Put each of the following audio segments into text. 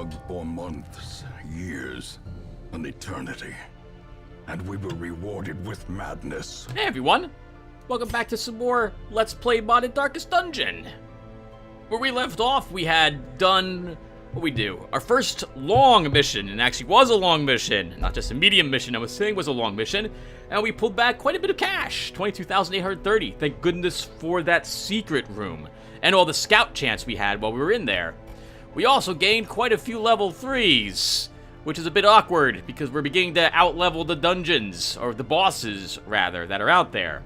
dug for months, years, an eternity. And we were rewarded with madness. Hey everyone! Welcome back to some more Let's Play Modded Darkest Dungeon. Where we left off, we had done... what we do? Our first long mission, and actually was a long mission. Not just a medium mission, I was saying was a long mission. And we pulled back quite a bit of cash. 22,830. Thank goodness for that secret room. And all the scout chance we had while we were in there. We also gained quite a few level 3s. Which is a bit awkward, because we're beginning to out-level the dungeons, or the bosses, rather, that are out there.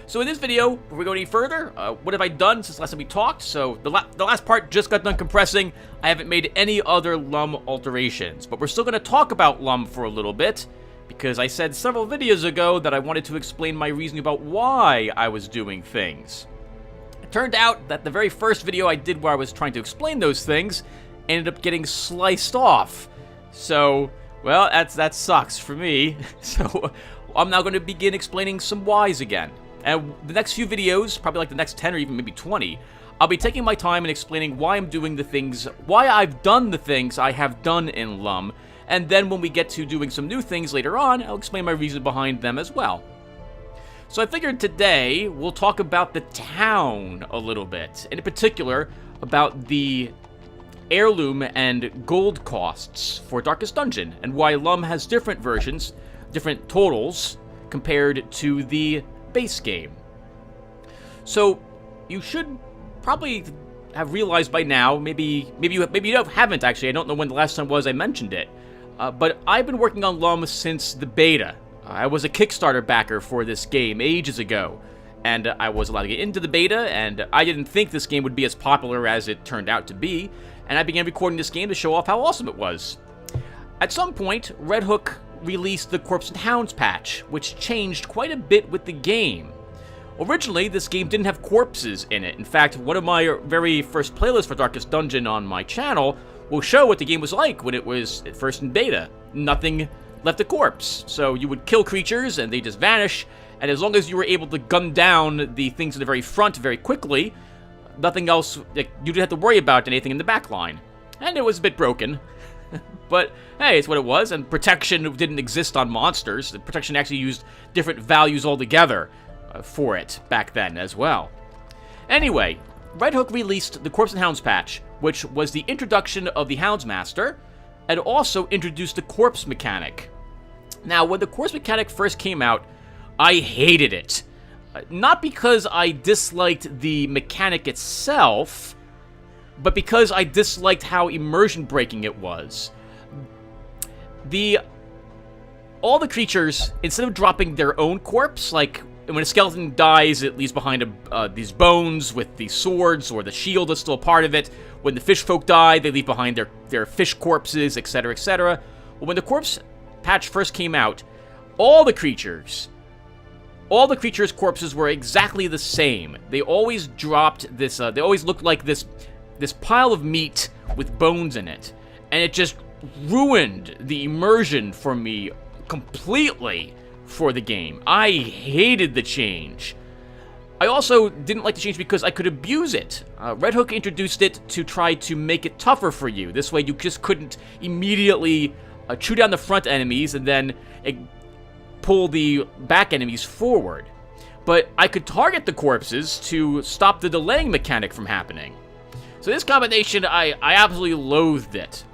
So in this video, before we go any further, what have I done since last time we talked? So the last part just got done compressing. I haven't made any other LUM alterations, but we're still going to talk about LUM for a little bit, because I said several videos ago that I wanted to explain my reasoning about why I was doing things. It turned out that the very first video I did where I was trying to explain those things ended up getting sliced off. So, well, that sucks for me. So, I'm now going to begin explaining some whys again. And the next few videos, probably like the next 10 or even maybe 20, I'll be taking my time and explaining why I'm doing the things, why I've done the things I have done in LUM. And then when we get to doing some new things later on, I'll explain my reason behind them as well. So I figured today we'll talk about the town a little bit. And in particular, about the heirloom and gold costs for Darkest Dungeon, and why LUM has different versions, different totals, compared to the base game. So, you should probably have realized by now, maybe you haven't actually, I don't know when the last time was I mentioned it, but I've been working on LUM since the beta. I was a Kickstarter backer for this game ages ago, and I was allowed to get into the beta, and I didn't think this game would be as popular as it turned out to be, and I began recording this game to show off how awesome it was. At some point, Red Hook released the Corpse and Hounds patch, which changed quite a bit with the game. Originally, this game didn't have corpses in it. In fact, one of my very first playlists for Darkest Dungeon on my channel will show what the game was like when it was at first in beta. Nothing left a corpse. So you would kill creatures and they just vanish, and as long as you were able to gun down the things in the very front very quickly, nothing else, like, you didn't have to worry about anything in the back line. And it was a bit broken. But, hey, it's what it was, and protection didn't exist on monsters. The protection actually used different values altogether for it back then as well. Anyway, Red Hook released the Corpse and Hounds patch, which was the introduction of the Houndsmaster, and also introduced the corpse mechanic. Now, when the corpse mechanic first came out, I hated it. Not because I disliked the mechanic itself, but because I disliked how immersion breaking it was. All the creatures, instead of dropping their own corpse, like when a skeleton dies, it leaves behind these bones with the swords or the shield is still a part of it. When the fish folk die, they leave behind their fish corpses, etc., etc. Well, when the corpse patch first came out, all the creatures' corpses were exactly the same. They always dropped this, they always looked like this pile of meat with bones in it. And it just ruined the immersion for me completely for the game. I hated the change. I also didn't like the change because I could abuse it. Red Hook introduced it to try to make it tougher for you. This way you just couldn't immediately chew down the front enemies and then pull the back enemies forward. But I could target the corpses to stop the delaying mechanic from happening. So this combination, I absolutely loathed it.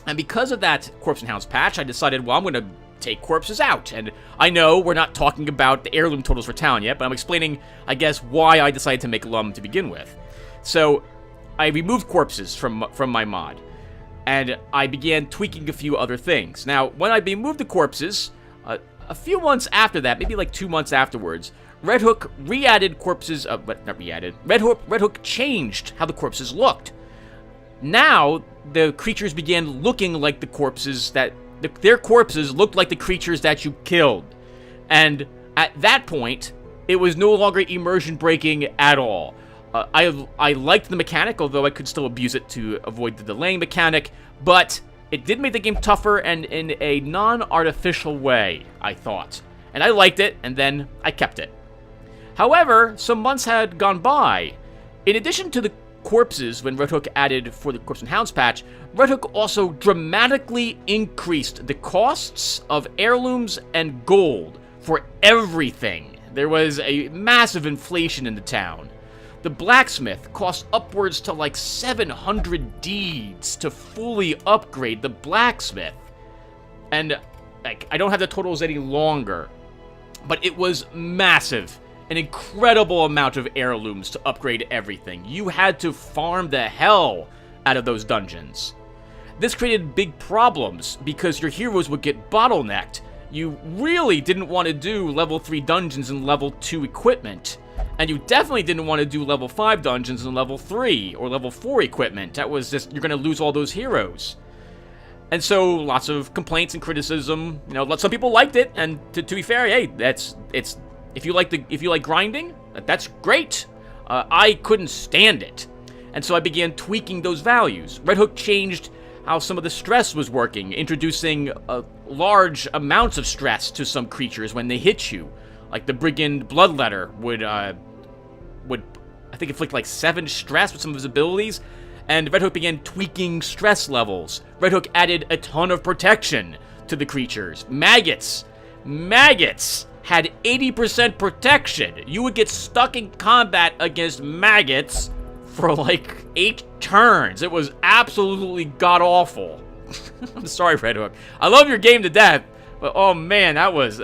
And because of that Corpse and Hounds patch, I decided, well, I'm going to take corpses out. And I know we're not talking about the heirloom totals for town yet, but I'm explaining, I guess, why I decided to make LUM to begin with. So I removed corpses from my mod, and I began tweaking a few other things. Now, when I removed the corpses, a few months after that, maybe like 2 months afterwards, Red Hook re-added corpses, but not re-added. Red Hook changed how the corpses looked. Now, the creatures began looking like the corpses that... their corpses looked like the creatures that you killed. And at that point, it was no longer immersion breaking at all. I liked the mechanic, although I could still abuse it to avoid the delaying mechanic, but it did make the game tougher and in a non-artificial way, I thought. And I liked it, and then I kept it. However, some months had gone by. In addition to the corpses, when Red Hook added for the Corpse and Hounds patch, Red Hook also dramatically increased the costs of heirlooms and gold for everything. There was a massive inflation in the town. The blacksmith cost upwards to like 700 deeds to fully upgrade the blacksmith. And like, I don't have the totals any longer, but it was massive. An incredible amount of heirlooms to upgrade everything. You had to farm the hell out of those dungeons. This created big problems because your heroes would get bottlenecked. You really didn't want to do level 3 dungeons and level 2 equipment. And you definitely didn't want to do level 5 dungeons and level 3 or level 4 equipment. That was just, you're going to lose all those heroes. And so, lots of complaints and criticism. You know, some people liked it, and to be fair, hey, if you like grinding, that's great. I couldn't stand it, and so I began tweaking those values. Red Hook changed how some of the stress was working, introducing large amounts of stress to some creatures when they hit you, like the Brigand Bloodletter would I think inflict like 7 stress with some of his abilities. And Red Hook began tweaking stress levels. Red Hook added a ton of protection to the creatures. Maggots had 80% protection. You would get stuck in combat against maggots for like 8 turns. It was absolutely god-awful. I'm sorry, Red Hook. I love your game to death, but oh man, that was,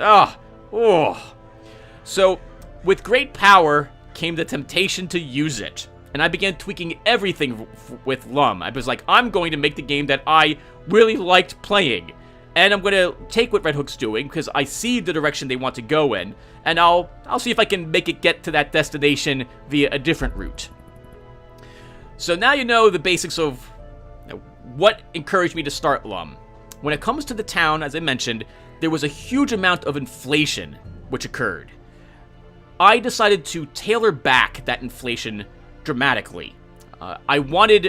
So, with great power came the temptation to use it. And I began tweaking everything with LUM. I was like, I'm going to make the game that I really liked playing. And I'm going to take what Red Hook's doing, because I see the direction they want to go in, and I'll see if I can make it get to that destination via a different route. So now you know the basics of what encouraged me to start LUM. When it comes to the town, as I mentioned, there was a huge amount of inflation which occurred. I decided to tailor back that inflation dramatically. I wanted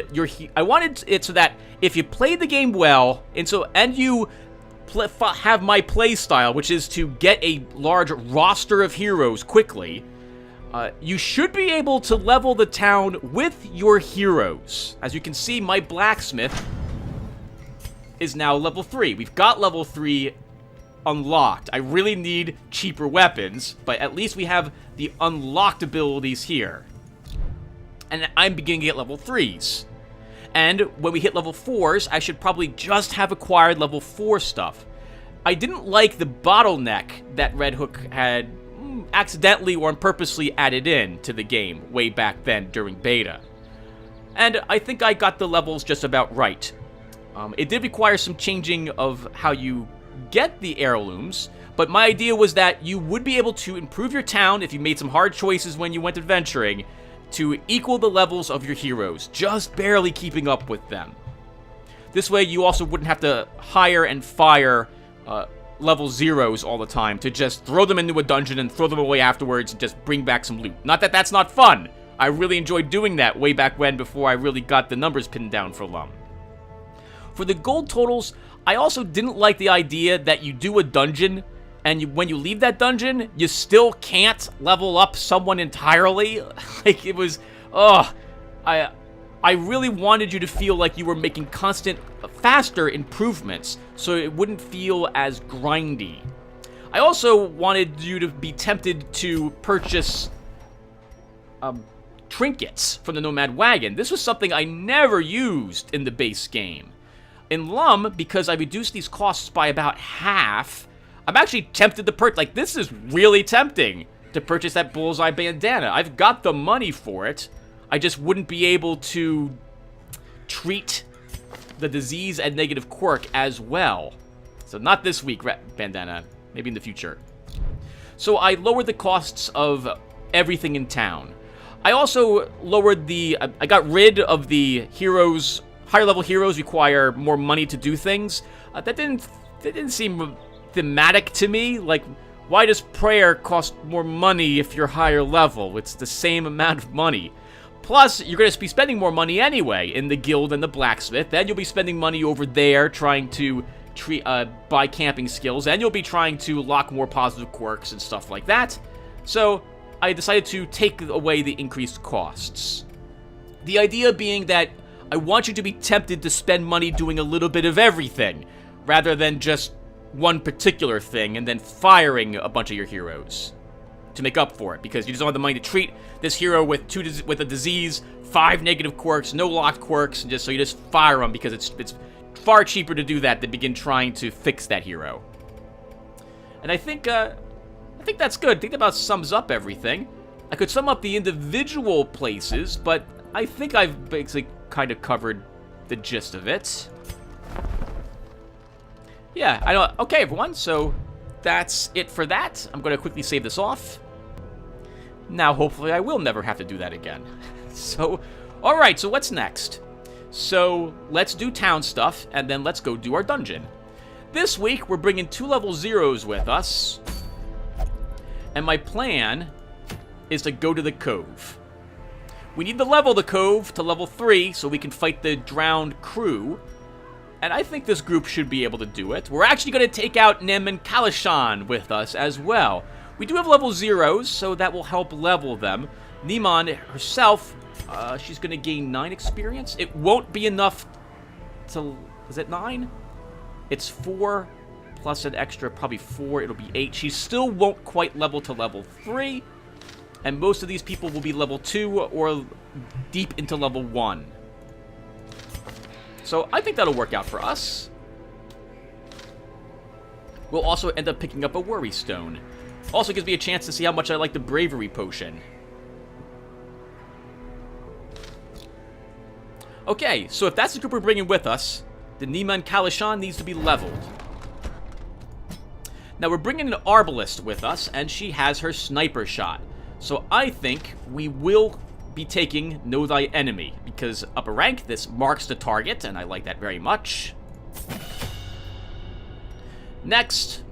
it so that if you played the game well, and you have my play style, which is to get a large roster of heroes quickly, you should be able to level the town with your heroes. As you can see, my blacksmith is now level 3. We've got level 3 unlocked. I really need cheaper weapons, but at least we have the unlocked abilities here. And I'm beginning to get level 3s. And when we hit level 4s, I should probably just have acquired level 4 stuff. I didn't like the bottleneck that Red Hook had accidentally or purposely added in to the game way back then during beta. And I think I got the levels just about right. It did require some changing of how you get the heirlooms, but my idea was that you would be able to improve your town if you made some hard choices when you went adventuring, to equal the levels of your heroes, just barely keeping up with them. This way, you also wouldn't have to hire and fire level 0s all the time to just throw them into a dungeon and throw them away afterwards and just bring back some loot. Not that that's not fun. I really enjoyed doing that way back when, before I really got the numbers pinned down for LUM. For the gold totals, I also didn't like the idea that you do a dungeon, and when you leave that dungeon, you still can't level up someone entirely. Like, it was, I really wanted you to feel like you were making constant, faster improvements, so it wouldn't feel as grindy. I also wanted you to be tempted to purchase trinkets from the Nomad Wagon. This was something I never used in the base game. In LUM, because I reduced these costs by about half, I'm actually tempted to purchase, like, this is really tempting to purchase that bullseye bandana. I've got the money for it. I just wouldn't be able to treat the disease and negative quirk as well. So not this week, bandana. Maybe in the future. So I lowered the costs of everything in town. I also lowered I got rid of the heroes. Higher level heroes require more money to do things. That didn't seem thematic to me. Like, why does prayer cost more money if you're higher level? It's the same amount of money. Plus, you're going to be spending more money anyway in the guild and the blacksmith. Then you'll be spending money over there trying to buy camping skills. And you'll be trying to lock more positive quirks and stuff like that. So I decided to take away the increased costs. The idea being that I want you to be tempted to spend money doing a little bit of everything, rather than just one particular thing and then firing a bunch of your heroes to make up for it, because you just don't have the money to treat this hero with with a disease, 5 negative quirks, no locked quirks, and so you just fire them because it's far cheaper to do that than begin trying to fix that hero. And I think that's good. I think that about sums up everything. I could sum up the individual places, but I think I've basically kind of covered the gist of it. Yeah, I know. Okay, everyone, so that's it for that. I'm going to quickly save this off. Now, hopefully, I will never have to do that again. So, alright, so what's next? So, let's do town stuff, and then let's go do our dungeon. This week, we're bringing 2 level 0s with us. And my plan is to go to the Cove. We need to level the Cove to level 3 so we can fight the drowned crew. And I think this group should be able to do it. We're actually going to take out Nim and Kalishan with us as well. We do have level 0s, so that will help level them. Niman herself, she's going to gain 9 experience. It won't be enough to... Is it 9? It's 4 plus an extra, probably 4. It'll be 8. She still won't quite level to level 3. And most of these people will be level 2 or deep into level 1. So I think that'll work out for us. We'll also end up picking up a Worry Stone. Also gives me a chance to see how much I like the Bravery Potion. Okay, so if that's the group we're bringing with us, the Niman Kalishan needs to be leveled. Now we're bringing an Arbalist with us, and she has her Sniper Shot. So I think we will be taking Know Thy Enemy, because upper rank, this marks the target, and I like that very much. Next,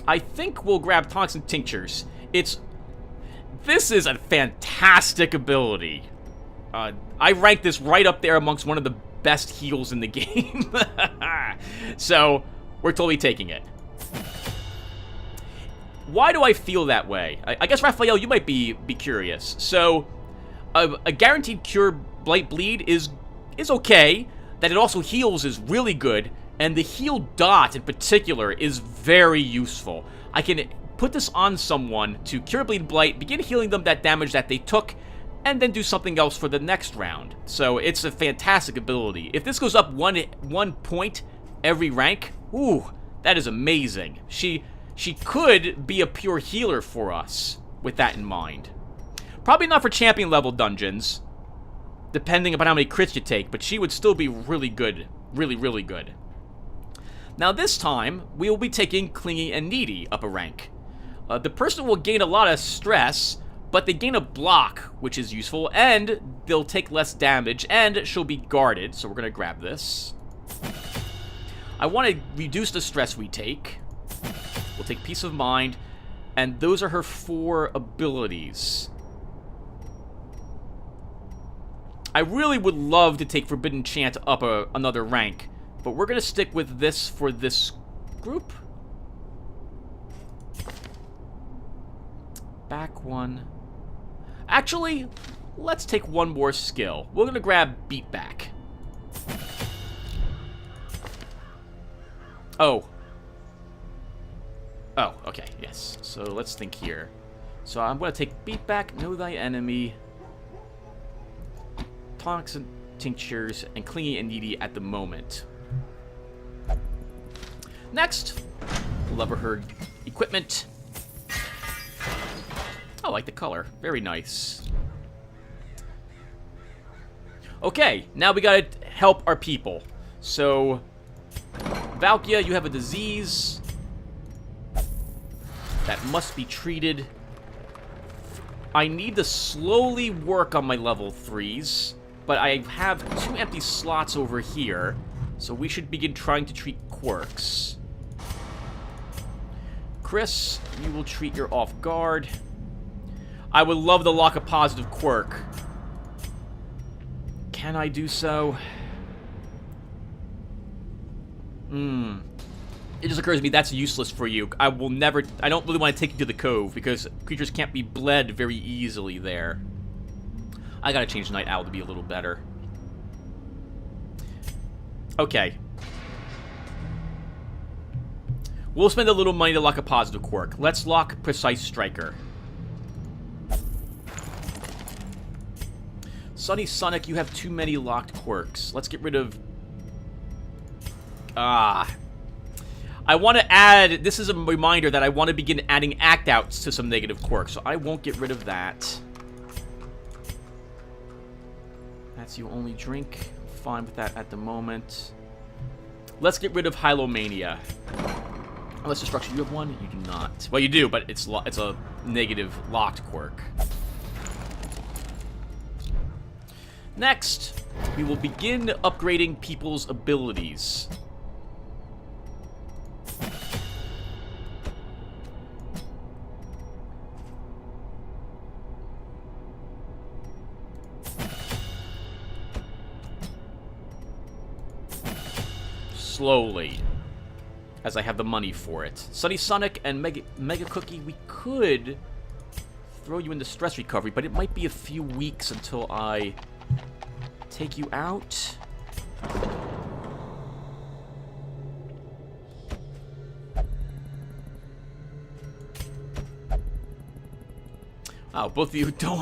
I think we'll grab Tonics and Tinctures. This is a fantastic ability. I rank this right up there amongst one of the best heals in the game. So, we're totally taking it. Why do I feel that way? I guess, Raphael, you might be curious. So, a guaranteed cure Blight Bleed is okay. That it also heals is really good. And the heal dot, in particular, is very useful. I can put this on someone to cure Bleed Blight, begin healing them that damage that they took, and then do something else for the next round. So, it's a fantastic ability. If this goes up one point every rank, ooh, that is amazing. She could be a pure healer for us, with that in mind. Probably not for champion level dungeons, depending upon how many crits you take, but she would still be really good. Really, really good. Now this time, we will be taking Clingy and Needy up a rank. The person will gain a lot of stress, but they gain a block, which is useful, and they'll take less damage, and she'll be guarded, so we're going to grab this. I want to reduce the stress we take. We'll take Peace of Mind, and those are her 4 abilities. I really would love to take Forbidden Chant up another rank, but we're going to stick with this for this group. Back 1. Actually, let's take one more skill. We're going to grab Beat Back. Oh, okay, yes. So let's think here. So I'm going to take Beat Back, Know Thy Enemy, Tonics and Tinctures, and Clingy and Needy at the moment. Next, Lover Herd Equipment. I like the color. Very nice. Okay, now we gotta help our people. So, Valkia, you have a disease that must be treated. I need to slowly work on my level 3s, but I have 2 empty slots over here, so we should begin trying to treat quirks. Chris, you will treat your off guard. I would love to lock a positive quirk. Can I do so? It just occurs to me that's useless for you. I don't really want to take you to the Cove because creatures can't be bled very easily there. I gotta change Night Owl to be a little better. Okay. We'll spend a little money to lock a positive quirk. Let's lock Precise Striker. Sunny Sonic, you have too many locked quirks. Let's get rid of... I want to add... This is a reminder that I want to begin adding act-outs to some negative quirks, so I won't get rid of that. That's you only drink. Fine with that at the moment. Let's get rid of Hylomania. Unless destruction, you have one? You do not. Well, you do, but it's a negative locked quirk. Next, we will begin upgrading people's abilities. Slowly, as I have the money for it. Sunny Sonic and Mega Cookie, we could throw you into stress recovery, but it might be a few weeks until I take you out. Oh, both of you don't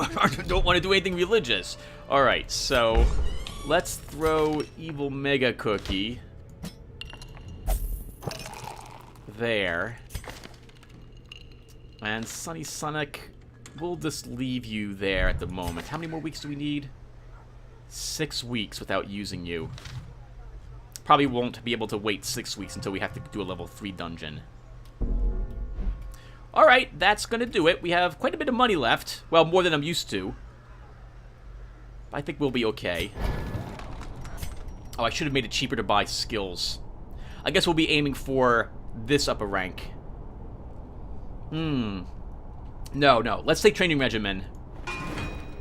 want to do anything religious. All right, so let's throw Evil Mega Cookie there. And Sunny Sonic, we'll just leave you there at the moment. How many more weeks do we need? 6 weeks without using you. Probably won't be able to wait 6 weeks until we have to do a level 3 dungeon. Alright, that's gonna do it. We have quite a bit of money left. Well, more than I'm used to. I think we'll be okay. Oh, I should have made it cheaper to buy skills. I guess we'll be aiming for this upper rank. No. Let's take Training Regimen.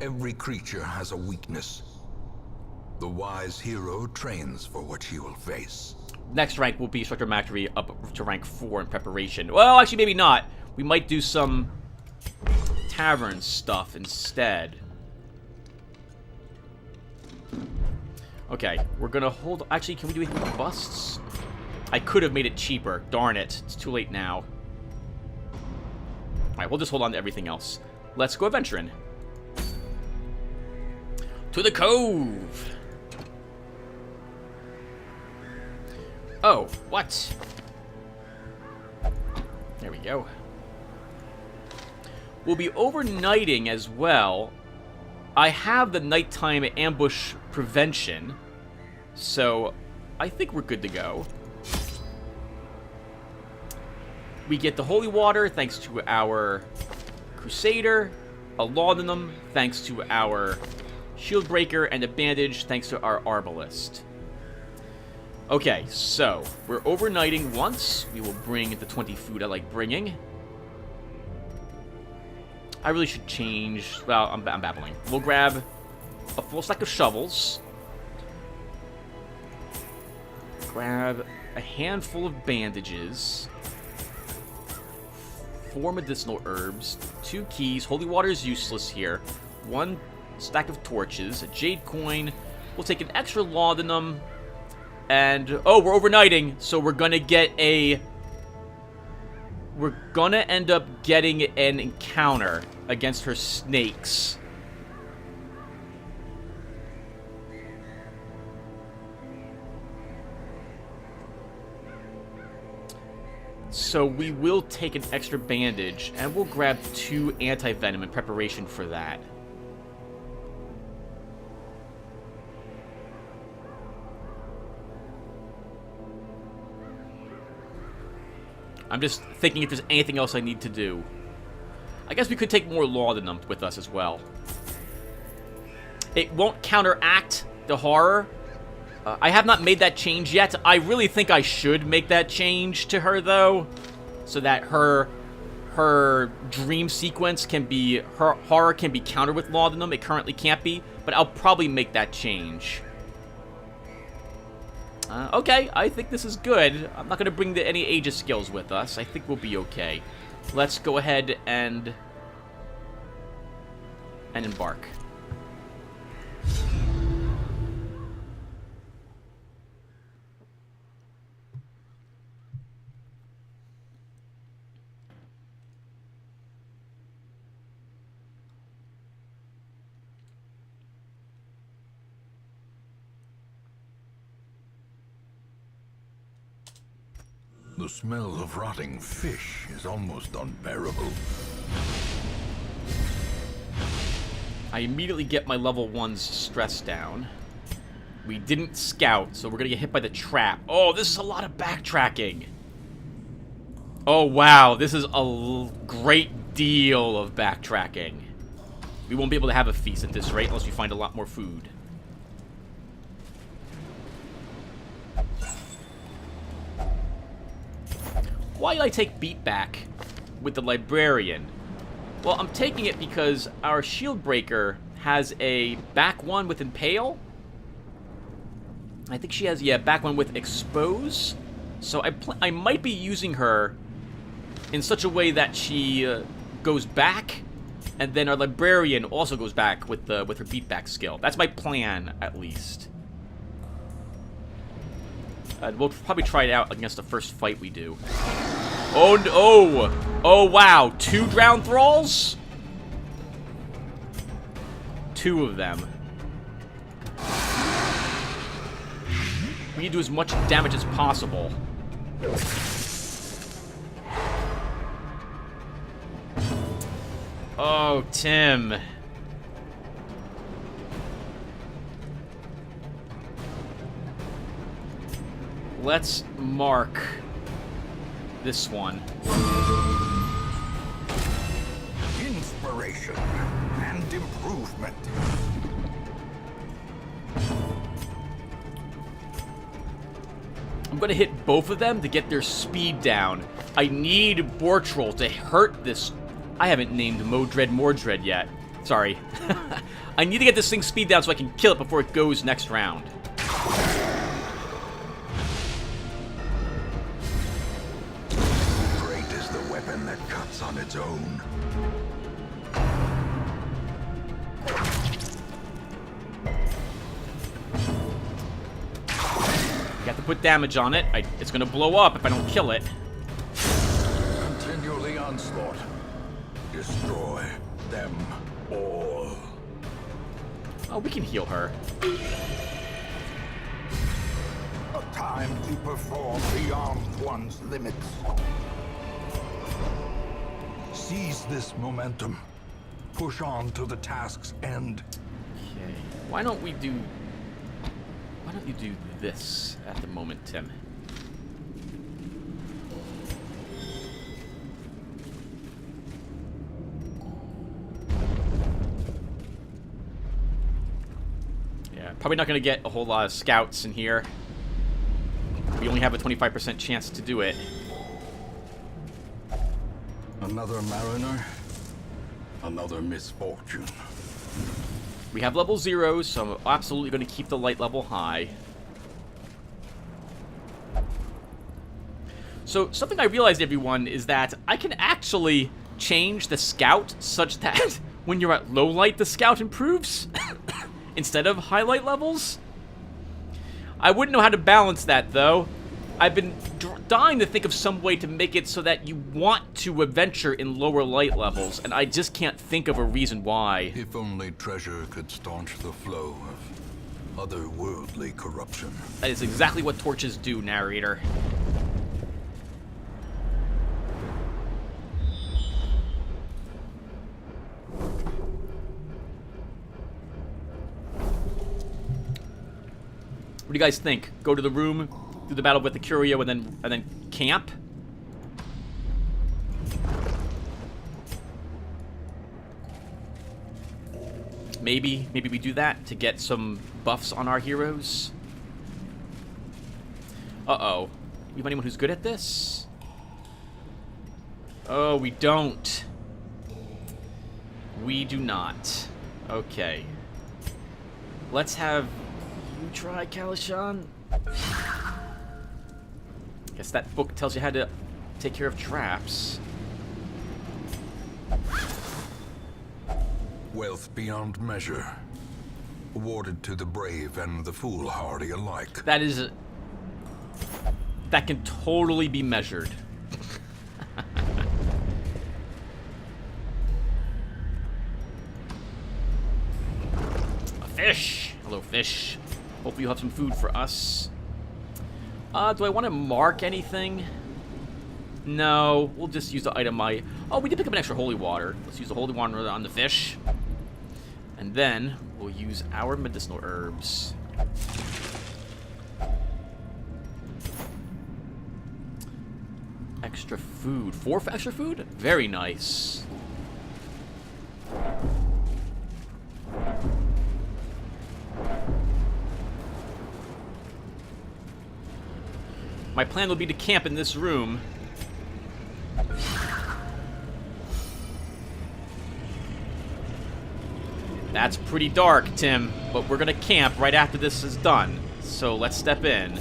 Every creature has a weakness. The wise hero trains for what he will face. Next rank will be Instructor Mastery up to rank 4 in preparation. Well, actually, maybe not. We might do some tavern stuff instead. Okay, we're gonna hold... Actually, can we do anything with busts? I could have made it cheaper. Darn it. It's too late now. Alright, we'll just hold on to everything else. Let's go adventuring. To the Cove! Oh, what? There we go. We'll be overnighting as well. I have the nighttime ambush prevention, so I think we're good to go. We get the Holy Water thanks to our Crusader, a Laudanum thanks to our Shield Breaker, and a Bandage thanks to our Arbalist. Okay, so we're overnighting once. We will bring the 20 food I like bringing. I really should change... Well, I'm babbling. We'll grab a full stack of shovels. Grab a handful of bandages. 4 medicinal herbs. 2 keys. Holy water is useless here. 1 stack of torches. A jade coin. We'll take an extra laudanum. And... Oh, we're overnighting. So we're gonna get a... We're gonna end up getting an encounter against her snakes. So we will take an extra bandage, and we'll grab 2 anti-venom in preparation for that. I'm just thinking if there's anything else I need to do. I guess we could take more laudanum with us as well. It won't counteract the horror. I have not made that change yet. I really think I should make that change to her, though, so that her dream sequence can be... Her horror can be countered with laudanum. It currently can't be, but I'll probably make that change. Okay, I think this is good. I'm not going to bring any Aegis skills with us. I think we'll be okay. Let's go ahead and embark. The smell of rotting fish is almost unbearable. I immediately get my level 1's stress down. We didn't scout, so we're gonna get hit by the trap. Oh, this is a lot of backtracking. Oh, wow. This is a great deal of backtracking. We won't be able to have a feast at this rate unless we find a lot more food. Why did I take beat back with the librarian? Well, I'm taking it because our shield breaker has a back one with impale. I think she has, yeah, back one with expose. So I might be using her in such a way that she goes back, and then our librarian also goes back with her beatback skill. That's my plan, at least. We'll probably try it out against the first fight we do. Oh, oh, wow. 2 drowned thralls? 2 of them. We need to do as much damage as possible. Oh, Tim. Let's mark this one. Inspiration and improvement. I'm gonna hit both of them to get their speed down. I need Bortrol to hurt this. I haven't named Mordred yet. Sorry. I need to get this thing's speed down so I can kill it before it goes next round. Great is the weapon that cuts on its own. You have to put damage on it. It's gonna blow up if I don't kill it. Continue the onslaught. Destroy them all. Oh, we can heal her. A time to perform beyond one's limits. Seize this momentum. Push on to the task's end. Okay. Why don't you do this at the moment, Tim? Yeah, probably not going to get a whole lot of scouts in here. We only have a 25% chance to do it. Another mariner, another misfortune. We have level 0, so I'm absolutely going to keep the light level high. So, something I realized, everyone, is that I can actually change the scout such that when you're at low light, the scout improves instead of highlight levels. I wouldn't know how to balance that, though. I've been dying to think of some way to make it so that you want to adventure in lower light levels, and I just can't think of a reason why. If only treasure could staunch the flow of otherworldly corruption. That is exactly what torches do, narrator. What do you guys think? Go to the room, do the battle with the Curio, and then camp? Maybe we do that to get some buffs on our heroes. Uh-oh. We have anyone who's good at this? Oh, we don't. We do not. Okay. Let's have you try, Kalishan. Guess that book tells you how to take care of traps. Wealth beyond measure, awarded to the brave and the foolhardy alike. That is... that can totally be measured. A fish! Hello, fish. Hopefully you'll have some food for us. Do I want to mark anything? No, we'll just use the item Oh, we did pick up an extra holy water. Let's use the holy water on the fish. And then we'll use our medicinal herbs. Extra food. 4 extra food? Very nice. My plan will be to camp in this room. That's pretty dark, Tim, but we're gonna camp right after this is done. So let's step in.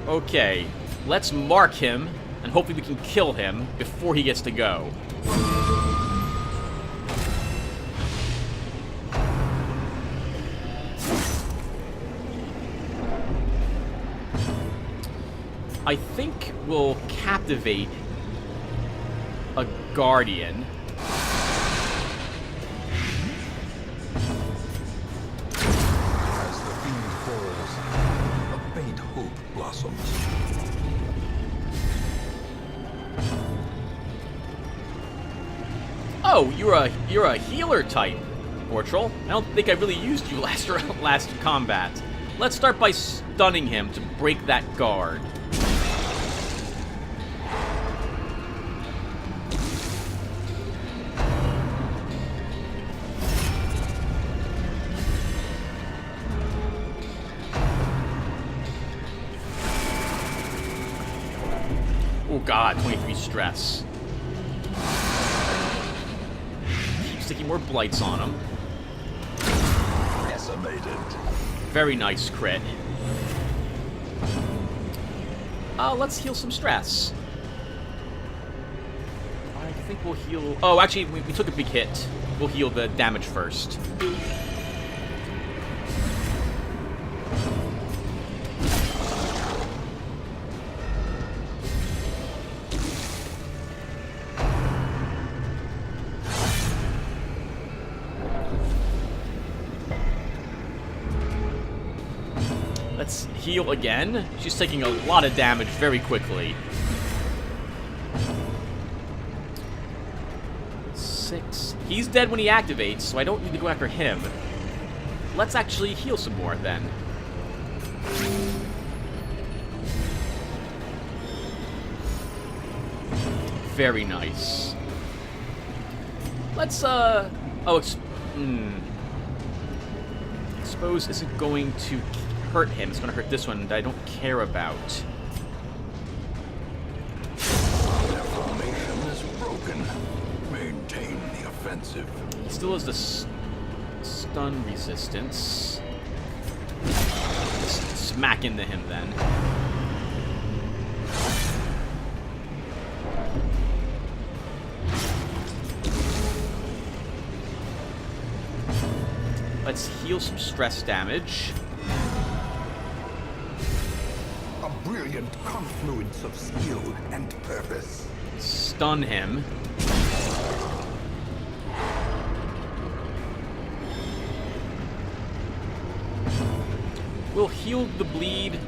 Okay, let's mark him, and hopefully we can kill him before he gets to go. I think we'll captivate a guardian. As the fiend falls, a faint hope blossoms. Oh, you're a healer type, Portrel. I don't think I really used you last combat. Let's start by stunning him to break that guard. Oh god, 23 stress. Keep sticking more blights on him. Decimated. Very nice crit. Let's heal some stress. I think we'll heal... Oh, actually, we took a big hit. We'll heal the damage first. Let's heal again. She's taking a lot of damage very quickly. 6. He's dead when he activates, so I don't need to go after him. Let's actually heal some more then. Very nice. Let's, Expose isn't going to hurt him. It's going to hurt this one that I don't care about. Their formation is broken. Maintain the offensive. He still has the stun resistance. Just smack into him then. Let's heal some stress damage. A brilliant confluence of skill and purpose. Stun him. We'll heal the bleed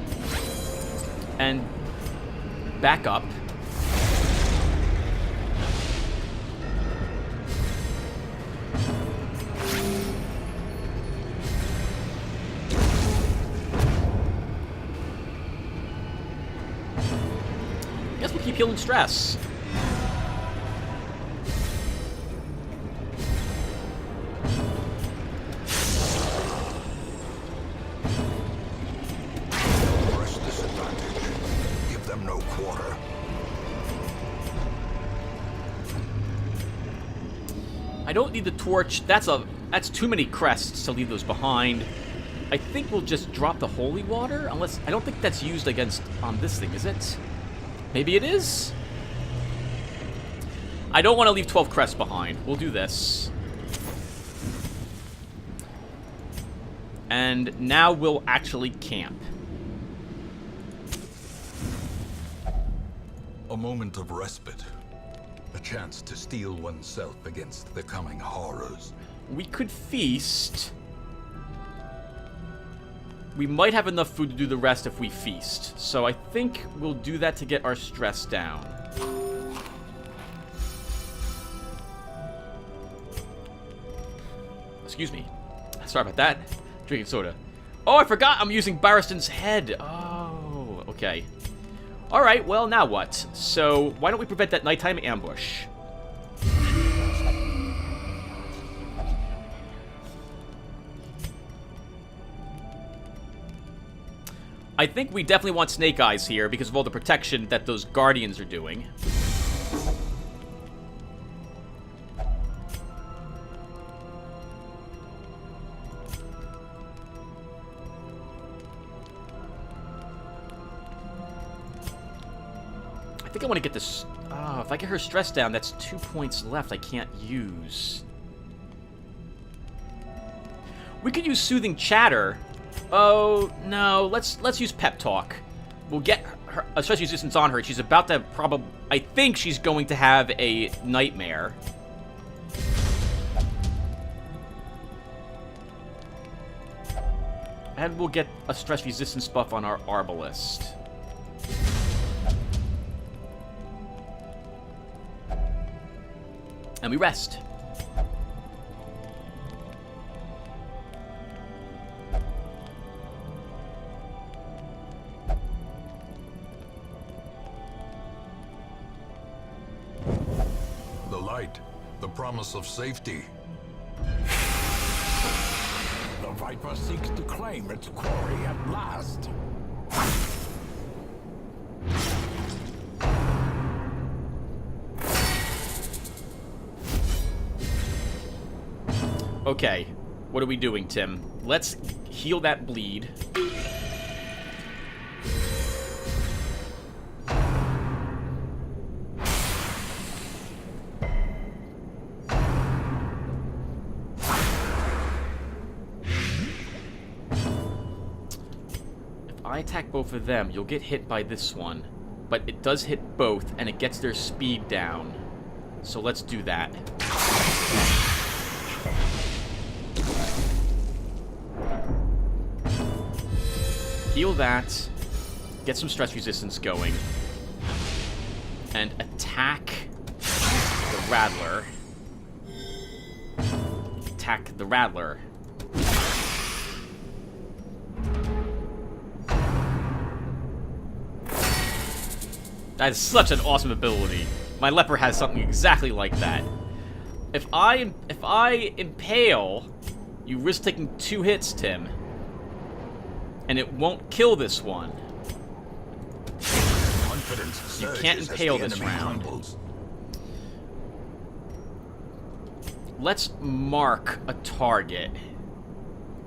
and back up. Guess we'll keep healing stress. Press disadvantage. Give them no quarter. I don't need the torch. That's too many crests to leave those behind. I think we'll just drop the holy water, unless I don't think that's used against on this thing, is it? Maybe it is? I don't want to leave 12 crests behind. We'll do this. And now we'll actually camp. A moment of respite. A chance to steel oneself against the coming horrors. We could feast. We might have enough food to do the rest if we feast. So I think we'll do that to get our stress down. Excuse me. Sorry about that. Drinking soda. Oh, I forgot I'm using Barristan's head. Oh, okay. Alright, well, now what? So, why don't we prevent that nighttime ambush? I think we definitely want Snake Eyes here because of all the protection that those Guardians are doing. I think I want to get this... Oh, if I get her stress down, that's 2 points left I can't use. We could use Soothing Chatter. Oh, no. Let's use Pep Talk. We'll get her a stress resistance on her. She's about to probably... I think she's going to have a nightmare. And we'll get a stress resistance buff on our Arbalist. And we rest. The light, the promise of safety. The Viper seeks to claim its quarry at last. Okay, what are we doing, Tim? Let's heal that bleed. If I attack both of them, you'll get hit by this one. But it does hit both, and it gets their speed down. So let's do that. Heal that, get some stress resistance going, and attack the Rattler. Attack the Rattler. That is such an awesome ability. My Leper has something exactly like that. If I impale, you risk taking 2 hits, Tim. And it won't kill this one. You can't impale this round. Let's mark a target.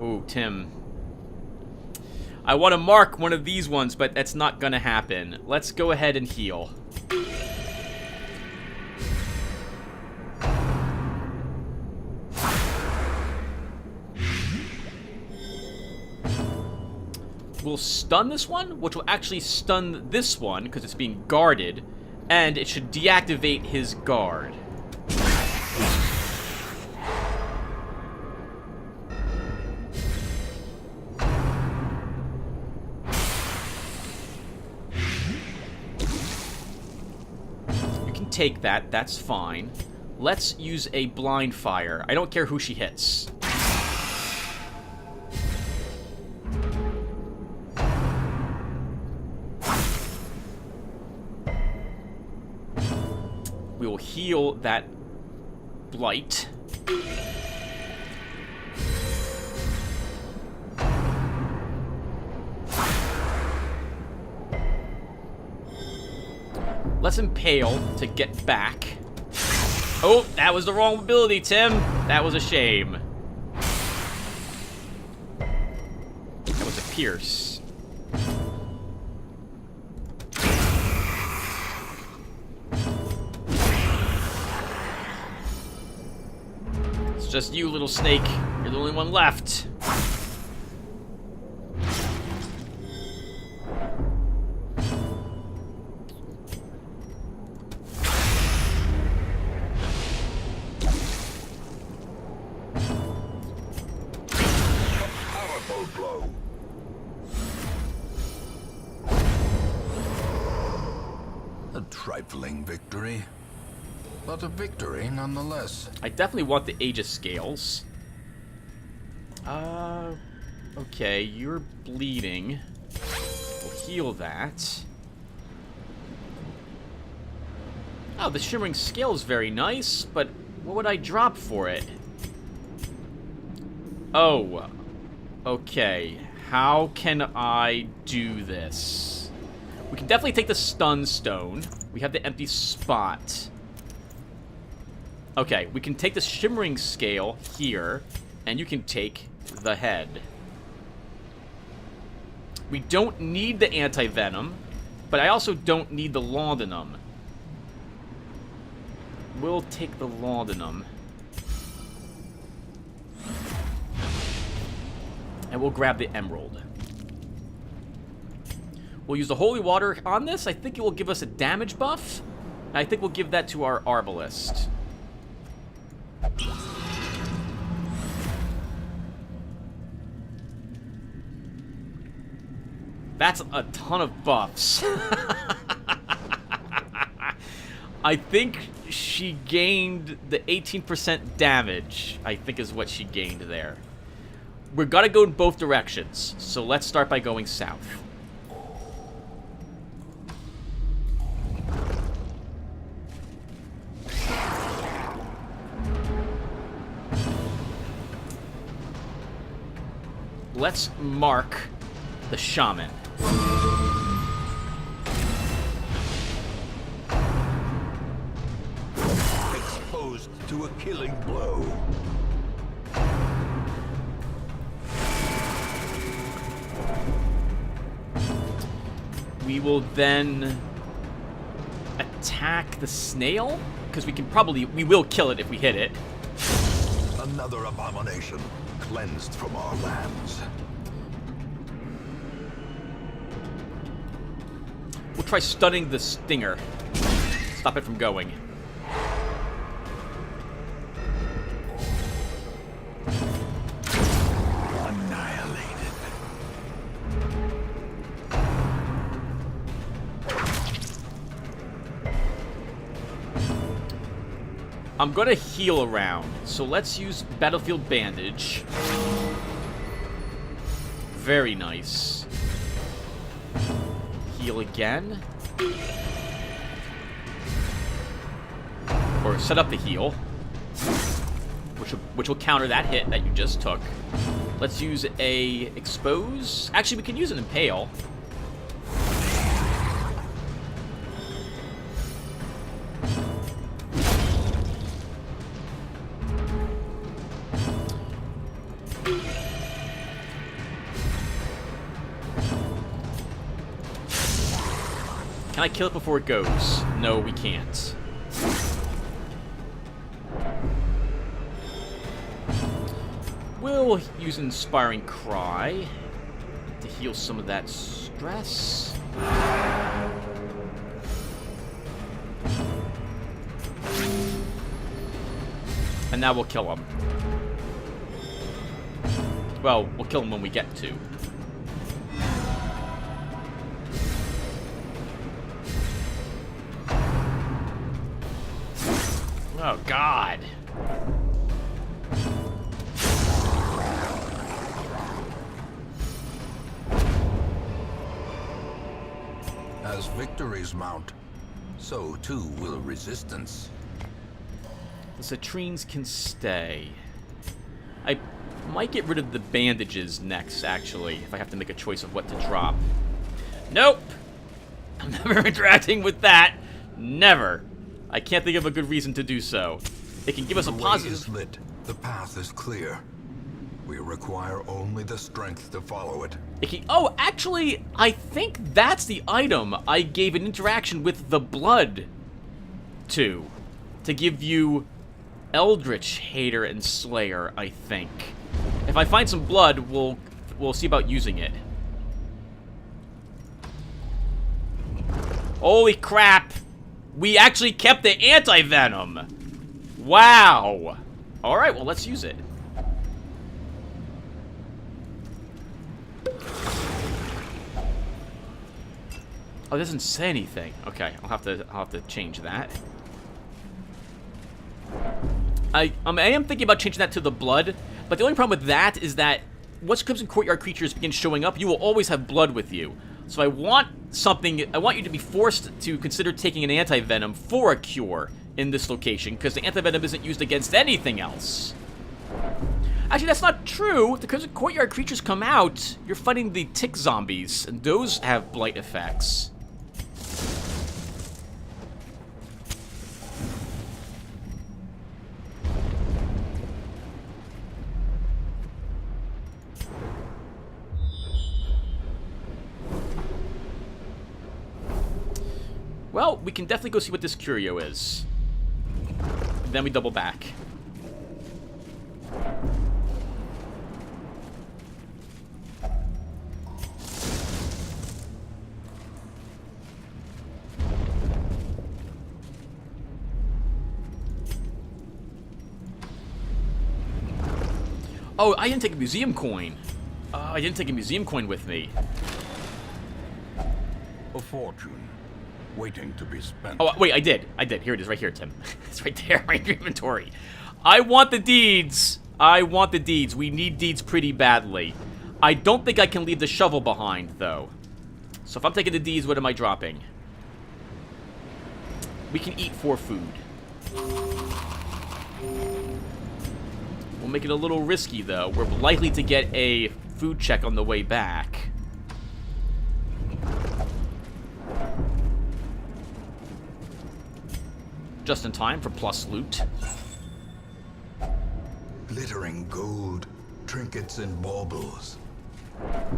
Ooh, Tim. I want to mark one of these ones, but that's not going to happen. Let's go ahead and heal. We'll stun this one, which will actually stun this one, because it's being guarded, and it should deactivate his guard. You can take that, that's fine. Let's use a blind fire. I don't care who she hits. We will heal that blight. Let's impale to get back. Oh, that was the wrong ability, Tim. That was a shame. That was a pierce. It's just you, little snake. You're the only one left. Double blow. A trifling victory, but a victory nonetheless. I definitely want the Aegis scales. Okay, you're bleeding. We'll heal that. Oh, the Shimmering Scale is very nice, but what would I drop for it? Oh, okay. How can I do this? We can definitely take the Stun Stone. We have the empty spot. Okay, we can take the Shimmering Scale here, and you can take the head. We don't need the Anti-Venom, but I also don't need the Laudanum. We'll take the Laudanum. And we'll grab the Emerald. We'll use the Holy Water on this. I think it will give us a damage buff. And I think we'll give that to our Arbalist. That's a ton of buffs. I think she gained the 18% damage, I think is what she gained there. We're gonna go in both directions, so let's start by going south. Let's mark the Shaman. Exposed to a killing blow. We will then attack the snail, because we will kill it if we hit it. Another abomination cleansed from our lands. We'll try stunning the stinger. Stop it from going. Annihilated. I'm gonna heal around, so let's use Battlefield Bandage. Very nice. Heal again. Or set up the heal. Which will counter that hit that you just took. Let's use a Expose. Actually, we can use an Impale. Can I kill it before it goes? No, we can't. We'll use Inspiring Cry to heal some of that stress. And now we'll kill him. Well, we'll kill him when we get to. Oh, God. As victories mount, so too will resistance. The Citrines can stay. I might get rid of the bandages next, actually, if I have to make a choice of what to drop. Nope! I'm never interacting with that. Never. I can't think of a good reason to do so. It can give us a positive... The way is lit. The path is clear. We require only the strength to follow it. Oh, actually, I think that's the item I gave an interaction with the blood to give you Eldritch Hater and Slayer, I think. If I find some blood, we'll see about using it. Holy crap! We actually kept the anti-venom! Wow! Alright, well, let's use it. Oh, it doesn't say anything. Okay, I'll have to change that. I am thinking about changing that to the blood, but the only problem with that is that once Crimson Courtyard creatures begin showing up, you will always have blood with you. So I want you to be forced to consider taking an anti-venom for a cure in this location, because the anti-venom isn't used against anything else. Actually, that's not true. If the Crimson Courtyard creatures come out, you're fighting the tick zombies, and those have blight effects. Well, we can definitely go see what this curio is. Then we double back. Oh, I didn't take a museum coin. I didn't take a museum coin with me. A fortune, waiting to be spent. Oh, wait, I did. Here it is, right here, Tim. It's right there, right in your inventory. I want the deeds. We need deeds pretty badly. I don't think I can leave the shovel behind, though. So if I'm taking the deeds, what am I dropping? We can eat 4 food. We'll make it a little risky, though. We're likely to get a food check on the way back. Just in time for plus loot. Glittering gold, trinkets and baubles,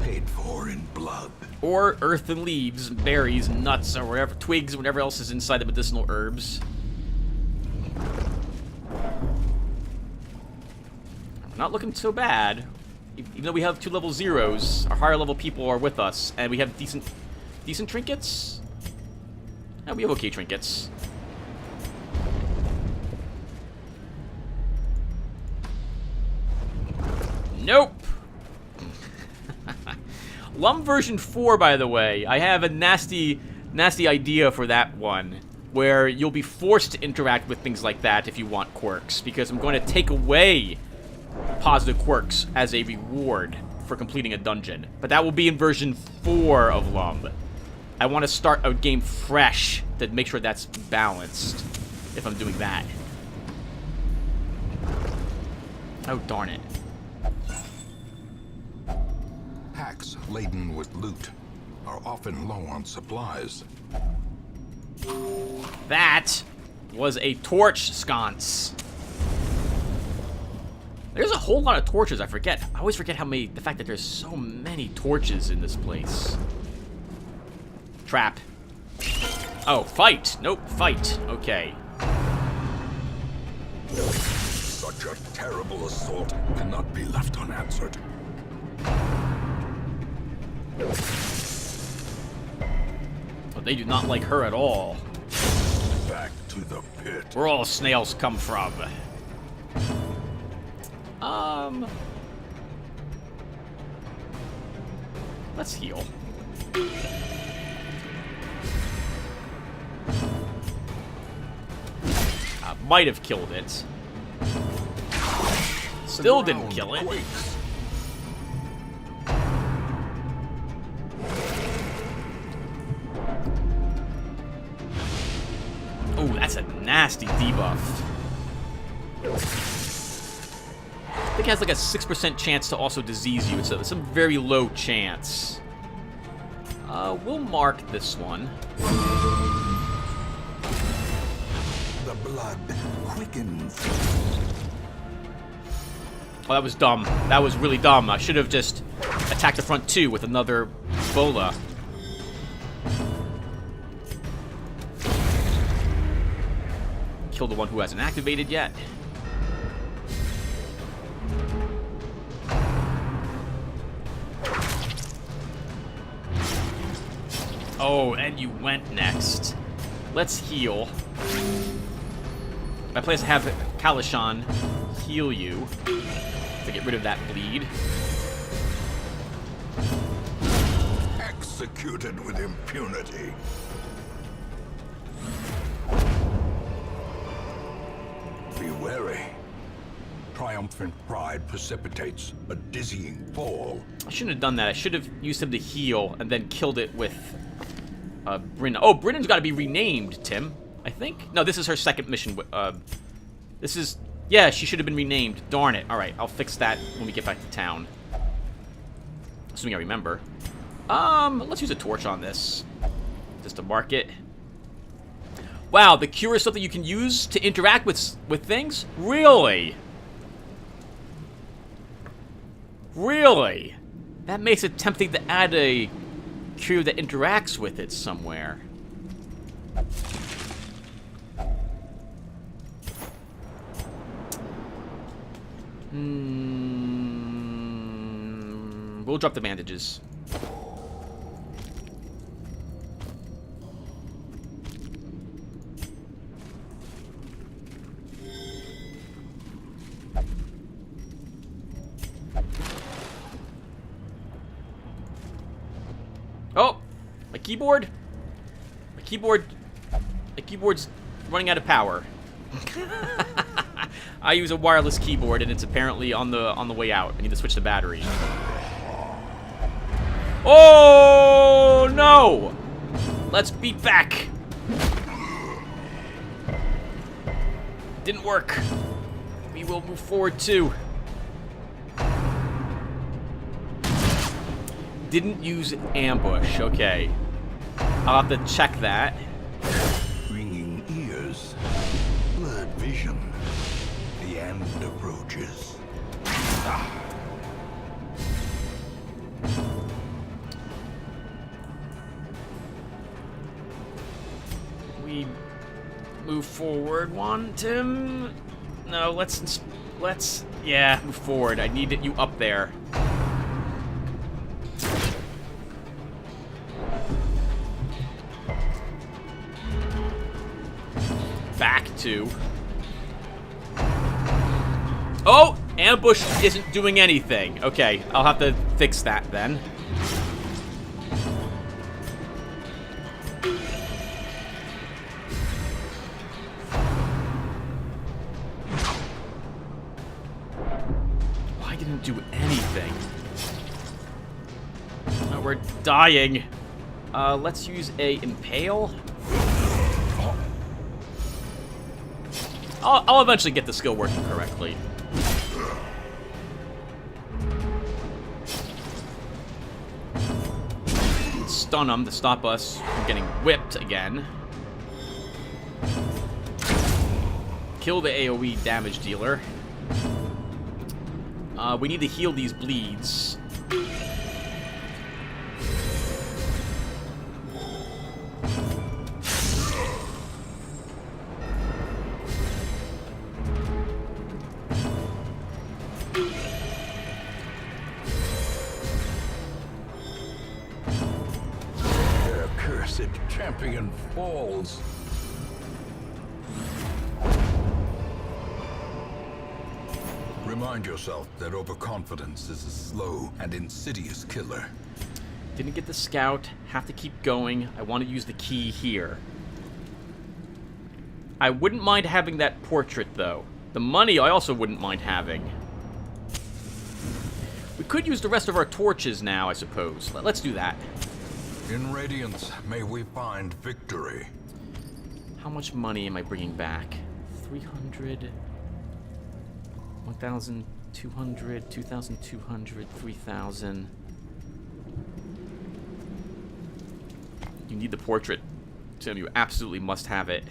paid for in blood. Or earth and leaves, berries, nuts, or whatever, twigs, whatever else is inside the medicinal herbs. Not looking so bad. Even though we have 2 level 0s, our higher level people are with us, and we have decent trinkets? Yeah, we have okay trinkets. Nope. LUNM version 4, by the way. I have a nasty idea for that one, where you'll be forced to interact with things like that if you want quirks, because I'm going to take away positive quirks as a reward for completing a dungeon. But that will be in version 4 of LUNM. I want to start a game fresh to make sure that's balanced if I'm doing that. Oh, darn it. Hacks laden with loot are often low on supplies. That was a torch sconce. There's a whole lot of torches, I forget. I always forget the fact that there's so many torches in this place. Trap. Oh, fight. Nope, fight. Okay. Such a terrible assault cannot be left unanswered. But they do not like her at all. Back to the pit. Where all snails come from. Let's heal. Might have killed it. Still didn't kill it. Oh, that's a nasty debuff. I think it has like a 6% chance to also disease you. It's a very low chance. We'll mark this one. The blood quickens. Oh, that was dumb. That was really dumb. I should have just attacked the front 2 with another bola. Kill the one who hasn't activated yet. Oh, and you went next. Let's heal. My plan is to have Kalishan heal you to get rid of that bleed. executed with impunity. Be wary. Triumphant pride precipitates a dizzying fall. I shouldn't have done that. I should have used him to heal and then killed it with Bryn. Oh, Bryn's got to be renamed, Tim. I think. No, this is her second mission. This is... Yeah, she should have been renamed. Darn it. Alright, I'll fix that when we get back to town. Assuming I remember. Let's use a torch on this. Just to mark it. Wow, the cure is something you can use to interact with things? Really? Really? That makes it tempting to add a cure that interacts with it somewhere. We'll drop the bandages. Oh, my keyboard. My keyboard's running out of power. I use a wireless keyboard, and it's apparently on the way out. I need to switch the battery. Oh no! Let's beat back. Didn't work. We will move forward too. Didn't use ambush. Okay. I'll have to check that. Ringing ears, blurred vision. The end approaches. We move forward one, Tim. No, let's yeah, move forward. I need you up there. Back to. Oh, ambush isn't doing anything. Okay, I'll have to fix that then. Why didn't it do anything? Oh, we're dying. Let's use a impale. I'll eventually get the skill working correctly. Stun them to stop us from getting whipped again. Kill the AoE damage dealer. We need to heal these bleeds. Champion falls. Remind yourself that overconfidence is a slow and insidious killer. Didn't get the scout. Have to keep going. I want to use the key here. I wouldn't mind having that portrait, though. The money I also wouldn't mind having. We could use the rest of our torches now, I suppose. Let's do that. In Radiance, may we find victory. How much money am I bringing back? 300, 1,200, 2,200, 3,000. You need the portrait, Tim. You absolutely must have it.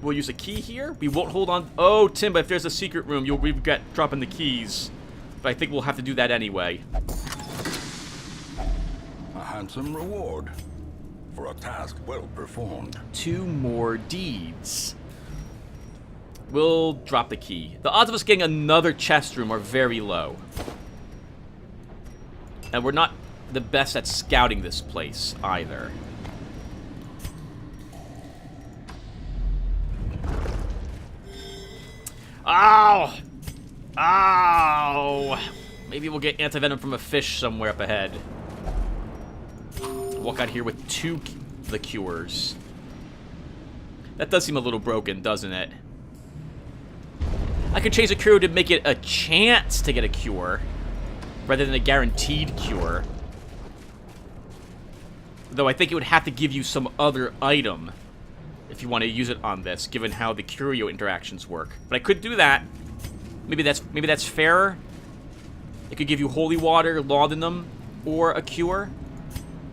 We'll use a key here. We won't hold on. Oh, Tim, but if there's a secret room, you'll regret dropping the keys. But I think we'll have to do that anyway. Handsome reward for a task well performed. 2 more deeds. We'll drop the key. The odds of us getting another chest room are very low. And we're not the best at scouting this place either. Ow! Ow! Maybe we'll get anti-venom from a fish somewhere up ahead. walk out here with 2 of the cures. That does seem a little broken, doesn't it? I could change the cure to make it a chance to get a cure, rather than a guaranteed cure. Though I think it would have to give you some other item if you want to use it on this, given how the curio interactions work. But I could do that. Maybe that's fairer. It could give you holy water, laudanum, or a cure.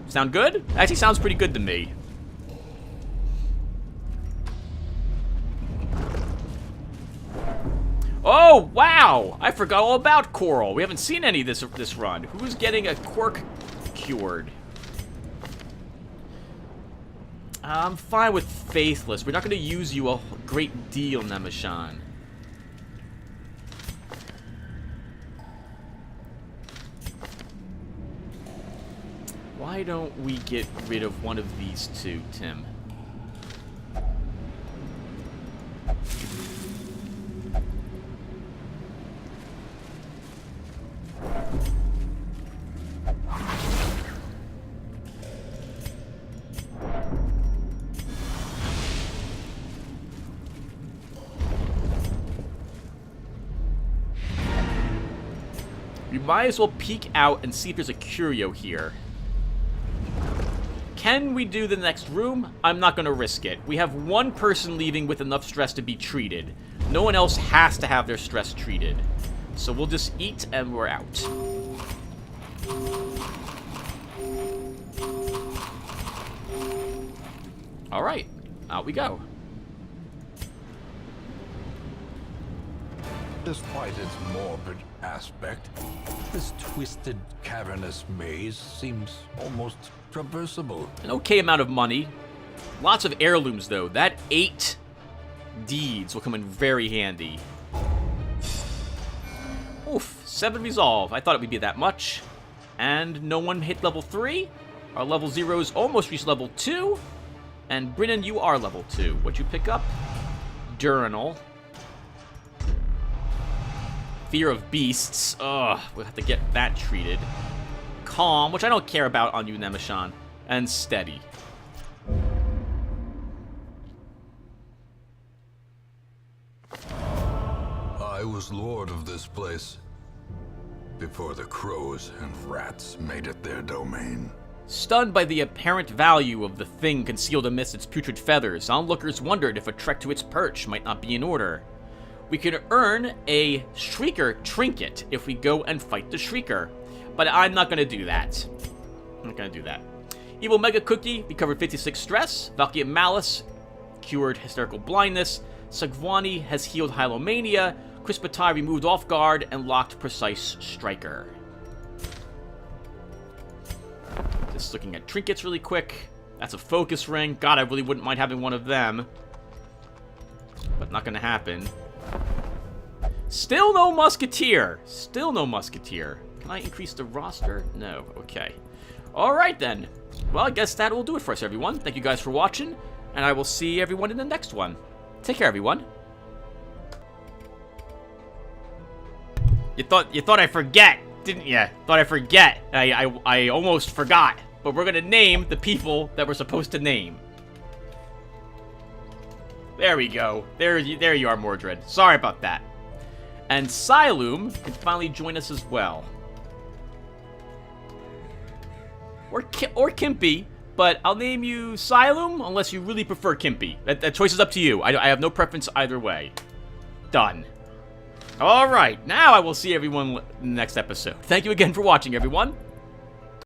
Sound good? Actually sounds pretty good to me. Oh, wow! I forgot all about coral. We haven't seen any this run. Who's getting a quirk cured? I'm fine with Faithless. We're not going to use you a great deal, Nemashan. Why don't we get rid of one of these 2, Tim? We might as well peek out and see if there's a curio here. Can we do the next room? I'm not going to risk it. We have 1 person leaving with enough stress to be treated. No one else has to have their stress treated. So we'll just eat and we're out. Alright, out we go. Despite its morbid aspect, this twisted, cavernous maze seems almost traversable. An okay amount of money. Lots of heirlooms, though. That 8 deeds will come in very handy. Oof, 7 resolve. I thought it would be that much. And no one hit level 3. Our level 0s almost reached level 2. And Brennan, you are level 2. What'd you pick up? Durinal. Fear of beasts. Ugh, we'll have to get that treated. Calm, which I don't care about on you, Nemashan. And steady. I was lord of this place before the crows and rats made it their domain. Stunned by the apparent value of the thing concealed amidst its putrid feathers, onlookers wondered if a trek to its perch might not be in order. We could earn a Shrieker trinket if we go and fight the Shrieker, but I'm not going to do that. I'm not going to do that. Evil Mega Cookie recovered 56 stress. Valkyrie Malice cured hysterical blindness. Sagwani has healed Hylomania. Crispatai removed off guard and locked Precise Striker. Just looking at trinkets really quick. That's a focus ring. God, I really wouldn't mind having one of them. But not going to happen. Still no Musketeer. Still no Musketeer. Can I increase the roster? No. Okay. Alright then. Well, I guess that will do it for us, everyone. Thank you guys for watching. And I will see everyone in the next one. Take care, everyone. You thought I'd forget, didn't you? Thought I'd forget. I almost forgot. But we're gonna name the people that we're supposed to name. There we go. There you are, Mordred. Sorry about that. And Siloom can finally join us as well. Or Kimpy, but I'll name you Siloom unless you really prefer Kimpy. That choice is up to you. I have no preference either way. Done. Alright, now I will see everyone in the next episode. Thank you again for watching, everyone.